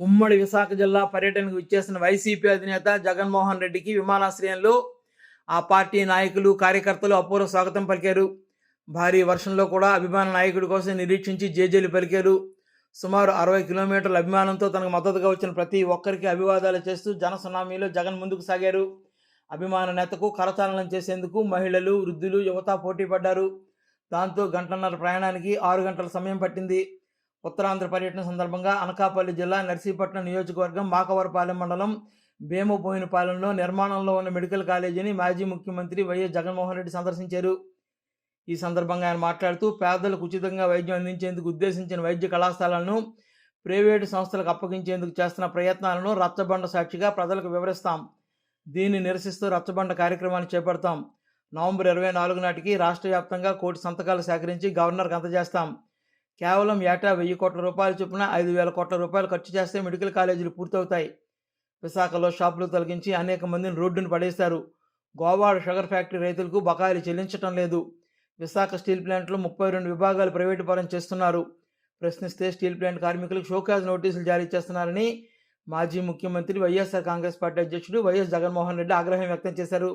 ఉమ్మడి విశాఖ జిల్లా పర్యటనకు విచ్చేసిన వైసీపీ అధినేత జగన్మోహన్ రెడ్డికి విమానాశ్రయంలో ఆ పార్టీ నాయకులు, కార్యకర్తలు అపూర్వ స్వాగతం పలికారు. భారీ వర్షంలో కూడా అభిమాన నాయకుడి కోసం నిరీక్షించి జేజేలు పలికారు. సుమారు 60 కిలోమీటర్ల అభిమానంతో తనకు మద్దతుగా వచ్చిన ప్రతి ఒక్కరికి అభివాదాలు చేస్తూ జన సునామీలో జగన్ ముందుకు సాగారు. అభిమాన నేతకు కరచాలనం చేసేందుకు మహిళలు, వృద్ధులు, యువత పోటీ పడ్డారు. దాంతో గంటన్నర ప్రయాణానికి 6 గంటల సమయం పట్టింది. ఉత్తరాంధ్ర పర్యటన సందర్భంగా అనకాపల్లి జిల్లా నర్సీపట్నం నియోజకవర్గం మాకవరపాలెం మండలం భీమబోయినపాలెంలో నిర్మాణంలో ఉన్న మెడికల్ కాలేజీని మాజీ ముఖ్యమంత్రి వైఎస్ జగన్మోహన్ రెడ్డి సందర్శించారు. ఈ సందర్భంగా ఆయన మాట్లాడుతూ పేదలకు ఉచితంగా వైద్యం అందించేందుకు ఉద్దేశించిన వైద్య కళాశాలలను ప్రైవేటు సంస్థలకు అప్పగించేందుకు చేస్తున్న ప్రయత్నాలను రచ్చబండ సాక్షిగా ప్రజలకు వివరిస్తాం. దీన్ని నిరసిస్తూ రచ్చబండ కార్యక్రమాన్ని చేపడతాం. నవంబర్ 24 నాటికి రాష్ట్ర వ్యాప్తంగా 1 కోటి సంతకాలు సేకరించి గవర్నర్కి అందజేస్తాం. కేవలం ఏటా 1000 కోట్ల రూపాయల చొప్పున 5000 కోట్ల రూపాయలు ఖర్చు చేస్తే మెడికల్ కాలేజీలు పూర్తవుతాయి. విశాఖలో షాపులు తొలగించి అనేక మందిని రోడ్డును పడేస్తారు. గోవాడ షుగర్ ఫ్యాక్టరీ రైతులకు బకాయిలు చెల్లించటం లేదు. విశాఖ స్టీల్ ప్లాంట్లో 32 విభాగాలు ప్రైవేటు పరం చేస్తున్నారు. ప్రశ్నిస్తే స్టీల్ ప్లాంట్ కార్మికులకు షోకాజ్ నోటీసులు జారీ చేస్తున్నారని మాజీ ముఖ్యమంత్రి వైఎస్ఆర్ కాంగ్రెస్ పార్టీ అధ్యక్షుడు వైఎస్ జగన్మోహన్ రెడ్డి ఆగ్రహం వ్యక్తం చేశారు.